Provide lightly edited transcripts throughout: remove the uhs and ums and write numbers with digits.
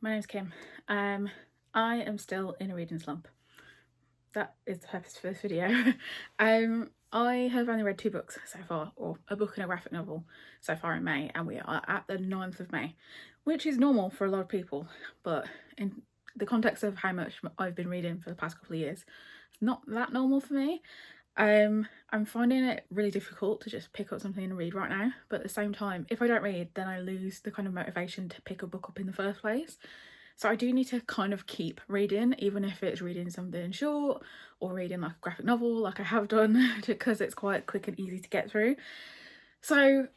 my name's Kim. I am still in a reading slump. That is the purpose for this video. I have only read 2 books so far, or a book and a graphic novel so far in May, and we are at the 9th of May, which is normal for a lot of people, but in the context of how much I've been reading for the past couple of years, it's not that normal for me. I'm finding it really difficult to just pick up something and read right now, but at the same time, if I don't read, then I lose the kind of motivation to pick a book up in the first place. So I do need to kind of keep reading, even if it's reading something short or reading like a graphic novel like I have done, because it's quite quick and easy to get through. So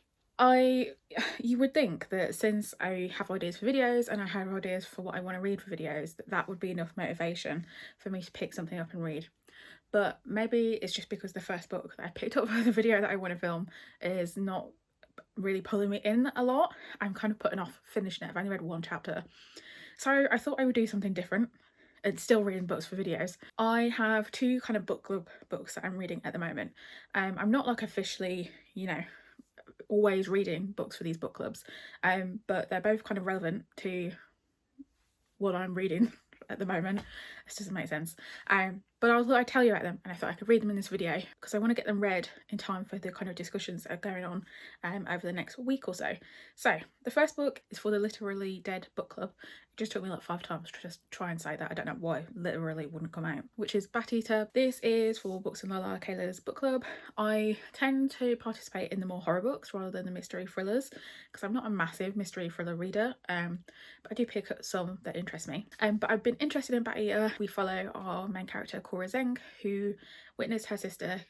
you would think that since I have ideas for videos and I have ideas for what I want to read for videos, that would be enough motivation for me to pick something up and read. But maybe it's just because the first book that I picked up for the video that I want to film is not really pulling me in a lot. I'm kind of putting off finishing it. I've only read 1 chapter. So I thought I would do something different and still reading books for videos. I have 2 kind of book club books that I'm reading at the moment. I'm not like officially, always reading books for these book clubs, but they're both kind of relevant to what I'm reading at the moment. This doesn't make sense. But I thought I'd tell you about them, and I thought I could read them in this video because I want to get them read in time for the kind of discussions that are going on over the next week or so. So the first book is for the Literally Dead book club. It just took me like 5 times to just try and say that. I don't know why literally wouldn't come out, which is Bat Eater. This is for Books and Lala Kayla's book club. I tend to participate in the more horror books rather than the mystery thrillers because I'm not a massive mystery thriller reader, but I do pick up some that interest me. But I've been interested in Bat Eater. We follow our main character Cora Zeng, who witnessed her sister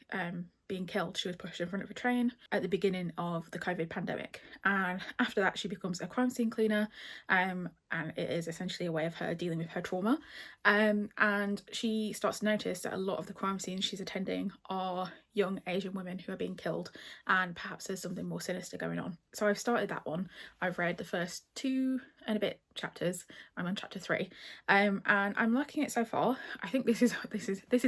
being killed. She was pushed in front of a train at the beginning of the COVID pandemic, and after that she becomes a crime scene cleaner, and it is essentially a way of her dealing with her trauma, and she starts to notice that a lot of the crime scenes she's attending are young Asian women who are being killed, and perhaps there's something more sinister going on. So I've started that one. I've read the first 2 and a bit chapters. I'm on chapter 3, and I'm liking it so far. I think this is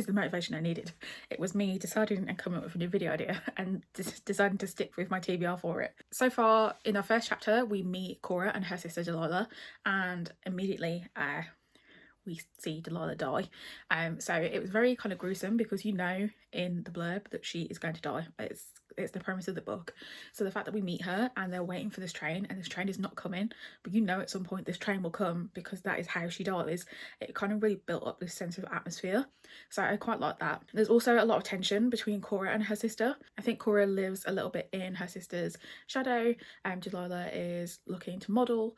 the motivation I needed. It was me deciding and coming up with a new video idea and deciding to stick with my TBR for it. So far in our first chapter we meet Cora and her sister Delilah, and immediately we see Delilah die. So it was very kind of gruesome because in the blurb that she is going to die. It's the premise of the book. So the fact that we meet her and they're waiting for this train and this train is not coming, but at some point this train will come because that is how she dies, it kind of really built up this sense of atmosphere. So I quite like that. There's also a lot of tension between Cora and her sister. I think Cora lives a little bit in her sister's shadow. Delilah is looking to model.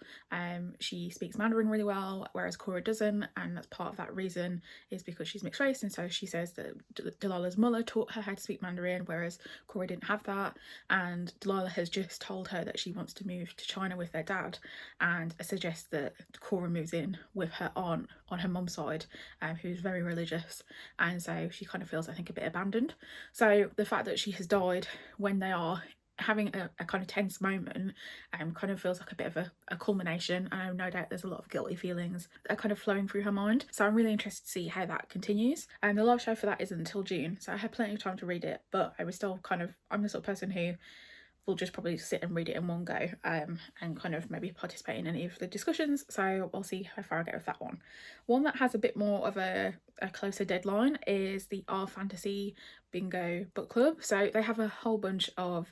She speaks Mandarin really well, whereas Cora doesn't, and that's part of that reason is because she's mixed race, and so she says that Delilah's mother taught her how to speak Mandarin, whereas Cora didn't have that, and Delilah has just told her that she wants to move to China with their dad, and suggests that Cora moves in with her aunt on her mum's side, who's very religious, and so she kind of feels, I think, a bit abandoned. So the fact that she has died when they are having a kind of tense moment kind of feels like a bit of a culmination, and I have no doubt there's a lot of guilty feelings that are kind of flowing through her mind. So I'm really interested to see how that continues, and the live show for that isn't until June, so I had plenty of time to read it, but I was still I'm the sort of person who will just probably sit and read it in one go, and kind of maybe participate in any of the discussions. So I'll see how far I get with that one. One that has a bit more of a closer deadline is the Our Fantasy Bingo book club. So they have a whole bunch of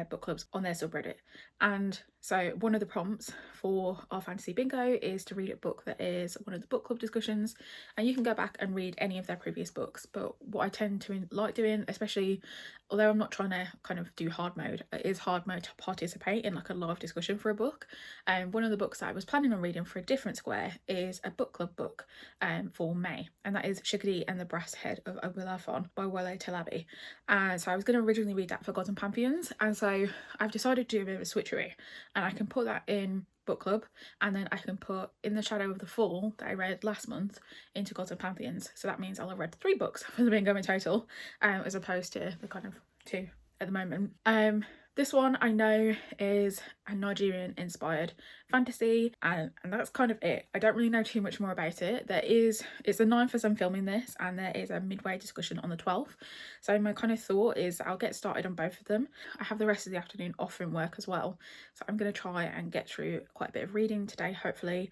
book clubs on their subreddit, and so one of the prompts for Our Fantasy Bingo is to read a book that is one of the book club discussions, and you can go back and read any of their previous books. But what I tend to like doing, especially although I'm not trying to kind of do hard mode, it is hard mode to participate in like a live discussion for a book. And one of the books that I was planning on reading for a different square is a book club book for May, and that is Shigadi and the Brass Head of Obilafon by Wole Talabi. And so I was going to originally read that for Gods and Pantheons, and so I've decided to do a bit of a switcheroo, and I can put that in book club, and then I can put In the Shadow of the Fall that I read last month into Gods and Pantheons. So that means I'll have read 3 books for the bingo in total, as opposed to the kind of 2 at the moment. This one I know is a Nigerian inspired fantasy, and that's kind of it. I don't really know too much more about it. It's the 9th as I'm filming this, and there is a midway discussion on the 12th. So my kind of thought is I'll get started on both of them. I have the rest of the afternoon off from work as well. So I'm going to try and get through quite a bit of reading today, hopefully,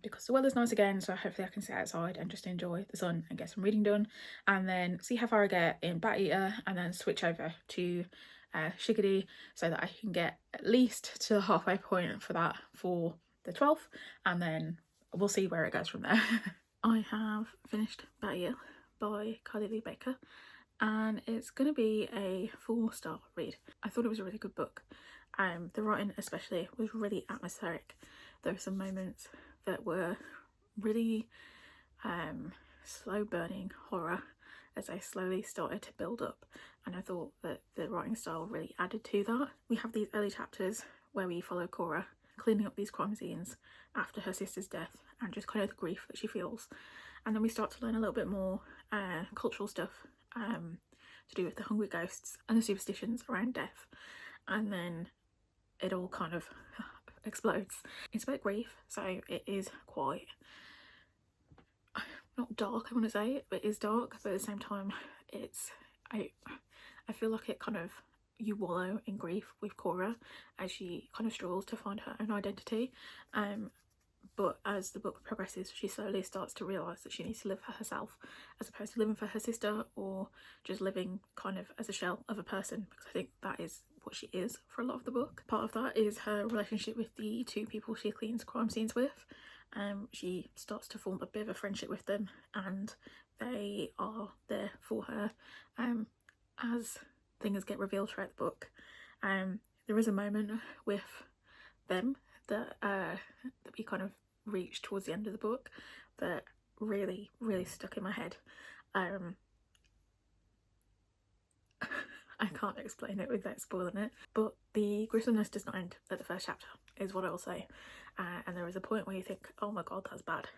because the weather's nice again. So hopefully I can sit outside and just enjoy the sun and get some reading done, and then see how far I get in Bat Eater, and then switch over to Shigidi, so that I can get at least to the halfway point for that for the 12th, and then we'll see where it goes from there. I have finished Bat Eater by Carly Lee Baker, and it's going to be a 4-star read. I thought it was a really good book. The writing especially was really atmospheric. There were some moments that were really slow burning horror as I slowly started to build up, and I thought that the writing style really added to that. We have these early chapters where we follow Cora cleaning up these crime scenes after her sister's death and just kind of the grief that she feels, and then we start to learn a little bit more cultural stuff to do with the hungry ghosts and the superstitions around death, and then it all kind of explodes. It's about grief, so it is quite not dark, I want to say, but it is dark, but at the same time I feel like it kind of, you wallow in grief with Cora as she kind of struggles to find her own identity, but as the book progresses she slowly starts to realise that she needs to live for herself as opposed to living for her sister, or just living kind of as a shell of a person, because I think that is what she is for a lot of the book. Part of that is her relationship with the 2 people she cleans crime scenes with. She starts to form a bit of a friendship with them, and they are there for her as things get revealed throughout the book. There is a moment with them that we kind of reach towards the end of the book that really stuck in my head. I can't explain it without spoiling it, but the gruesomeness does not end at the first chapter, is what I will say. And there is a point where you think, oh my god, that's bad.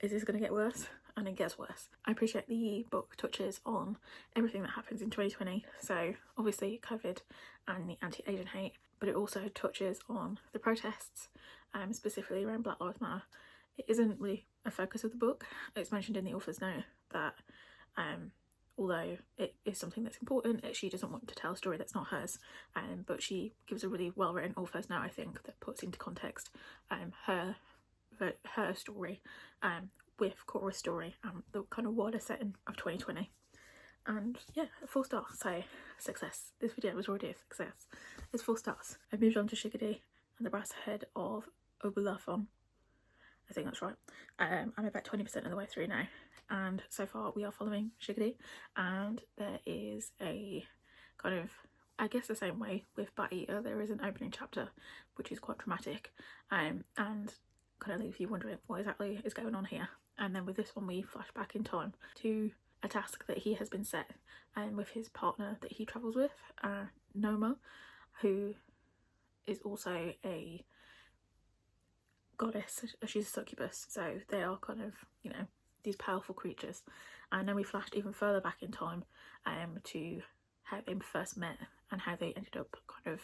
Is this going to get worse? And it gets worse. I appreciate the book touches on everything that happens in 2020, so obviously COVID and the anti-Asian hate, but it also touches on the protests, specifically around Black Lives Matter. It isn't really a focus of the book. It's mentioned in the author's note that although it is something that's important, she doesn't want to tell a story that's not hers, but she gives a really well written author's note, I think, that puts into context her story with Cora's story and the kind of wider setting of 2020. And yeah, 4 stars, so success. This video was already a success. It's 4 stars. I've moved on to Shigidi and the brass head of Obulafon. I think that's right. I'm about 20% of the way through now, and so far we are following Shigidi, and there is a kind of, I guess the same way with Bat Eater, there is an opening chapter which is quite dramatic and kind of leaves you wondering what exactly is going on here. And then with this one we flash back in time to a task that he has been set with his partner that he travels with, Noma, who is also a goddess. She's a succubus, so they are kind of, you know, these powerful creatures. And then we flashed even further back in time to how they first met and how they ended up kind of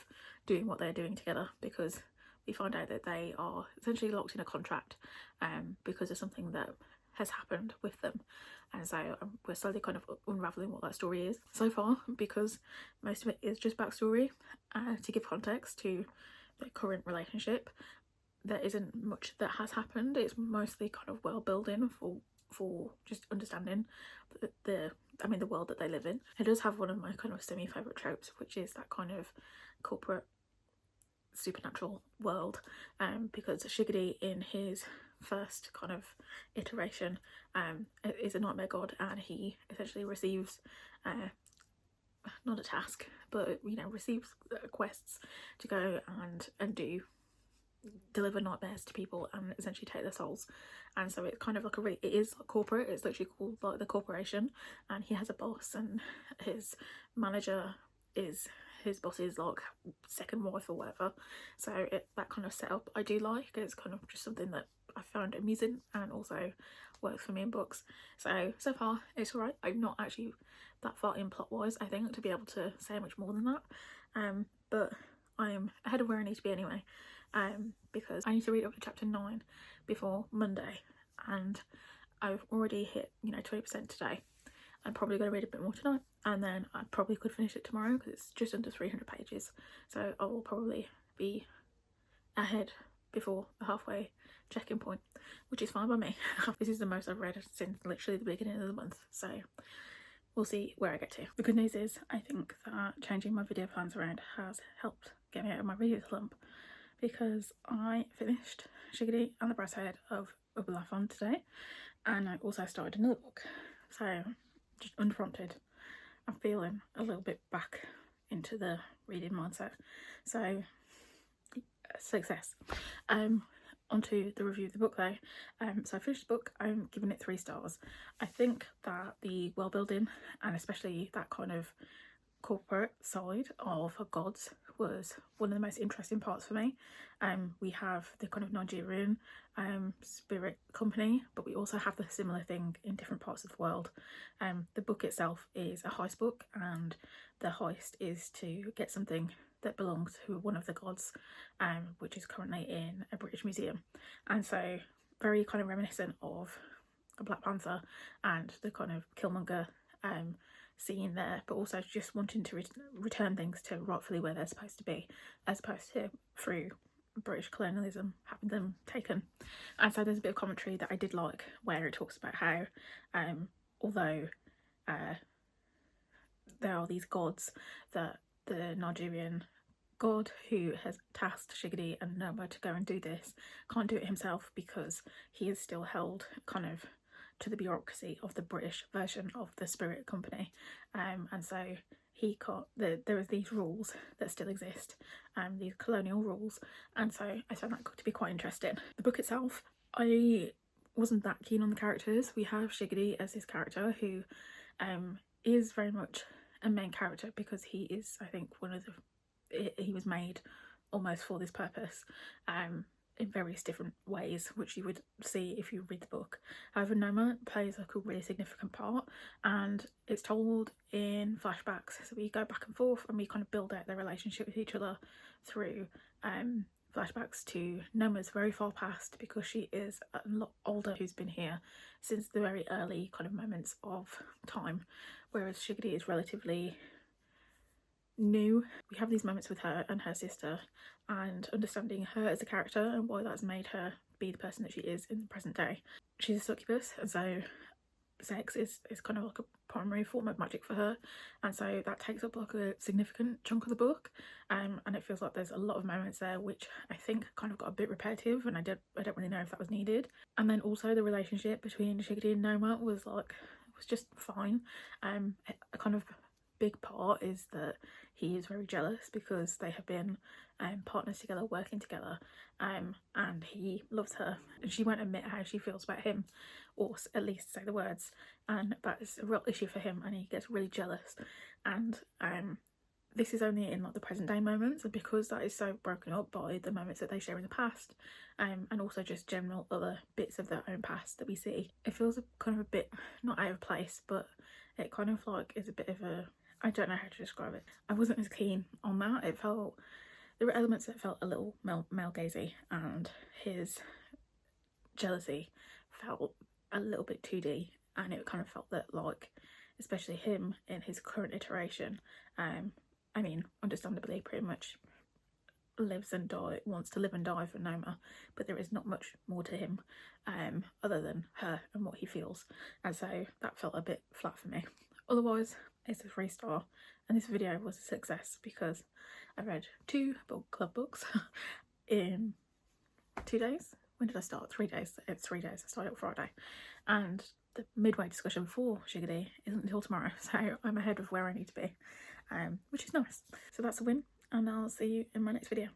doing what they're doing together, because we find out that they are essentially locked in a contract because of something that has happened with them. And so we're slowly kind of unravelling what that story is so far, because most of it is just backstory to give context to their current relationship. There isn't much that has happened. It's mostly kind of world building for just understanding the world that they live in. It does have one of my kind of semi-favourite tropes, which is that kind of corporate supernatural world, because Shigidi in his first kind of iteration is a nightmare god, and he essentially receives not a task, but, you know, receives quests to go and deliver nightmares to people and essentially take their souls. And so it's kind of like it is corporate. It's literally called like the corporation, and he has a boss, and his manager is his boss's like second wife or whatever. So that kind of setup I do like. It's kind of just something that I found amusing and also works for me in books. So far it's alright. I'm not actually that far in plot wise, I think, to be able to say much more than that. but I am ahead of where I need to be anyway, because I need to read up to chapter 9 before Monday, and I've already hit, you know, 20% today. I'm probably going to read a bit more tonight, and then I probably could finish it tomorrow because it's just under 300 pages, so I will probably be ahead before the halfway check-in point, which is fine by me. This is the most I've read since literally the beginning of the month, so we'll see where I get to. The good news is I think that changing my video plans around has helped get me out of my reading slump, because I finished Shiggity and the Brass Head of Ubbalafon today, and I also started another book, so just unprompted I'm feeling a little bit back into the reading mindset, so success. Onto the review of the book though. So I finished the book, I'm giving it 3 stars. I think that the world building, and especially that kind of corporate side of gods, was one of the most interesting parts for me. We have the kind of Nigerian spirit company, but we also have the similar thing in different parts of the world. The book itself is a heist book, and the heist is to get something that belongs to one of the gods, which is currently in a British museum, and so very kind of reminiscent of a Black Panther and the kind of Killmonger scene there, but also just wanting to return things to rightfully where they're supposed to be, as opposed to through British colonialism having them taken. And so there's a bit of commentary that I did like, where it talks about how although there are these gods, that the Nigerian god who has tasked Shiggity and Noma to go and do this can't do it himself, because he is still held kind of to the bureaucracy of the British version of the spirit company, and so he can't, there is these rules that still exist, these colonial rules, and so I found that to be quite interesting. The book itself, I wasn't that keen on the characters. We have Shiggity as his character, who is very much a main character because he is, I think, one of the, he was made almost for this purpose, in various different ways, which you would see if you read the book. However, Noma plays like a really significant part, and it's told in flashbacks, so we go back and forth and we kind of build out their relationship with each other through flashbacks to Noma's very far past, because she is a lot older, who's been here since the very early kind of moments of time, whereas Shiggity is relatively new. We have these moments with her and her sister, and understanding her as a character and why that's made her be the person that she is in the present day. She's a succubus, and so sex is kind of like a primary form of magic for her, and so that takes up like a significant chunk of the book, and it feels like there's a lot of moments there which I think kind of got a bit repetitive, and I don't really know if that was needed. And then also the relationship between Shiggity and Noma was just fine. A kind of big part is that he is very jealous because they have been partners together, working together, and he loves her, and she won't admit how she feels about him, or at least say the words, and that is a real issue for him, and he gets really jealous. And this is only in like the present day moments, and because that is so broken up by the moments that they share in the past, and also just general other bits of their own past that we see, it feels kind of a bit not out of place, but it kind of like is a bit of a, I don't know how to describe it. I wasn't as keen on that. It felt, there were elements that felt a little male gazy, and his jealousy felt a little bit 2D, and it kind of felt that, like, especially him in his current iteration, I mean, understandably pretty much wants to live and die for Noma, but there is not much more to him other than her and what he feels, and so that felt a bit flat for me. Otherwise, it's a 3-star, and this video was a success because I read 2 book club books in 2 days. When did I start? 3 days. It's 3 days. I started on Friday, and the midway discussion for Shiggity isn't until tomorrow, so I'm ahead of where I need to be, which is nice. So that's a win, and I'll see you in my next video.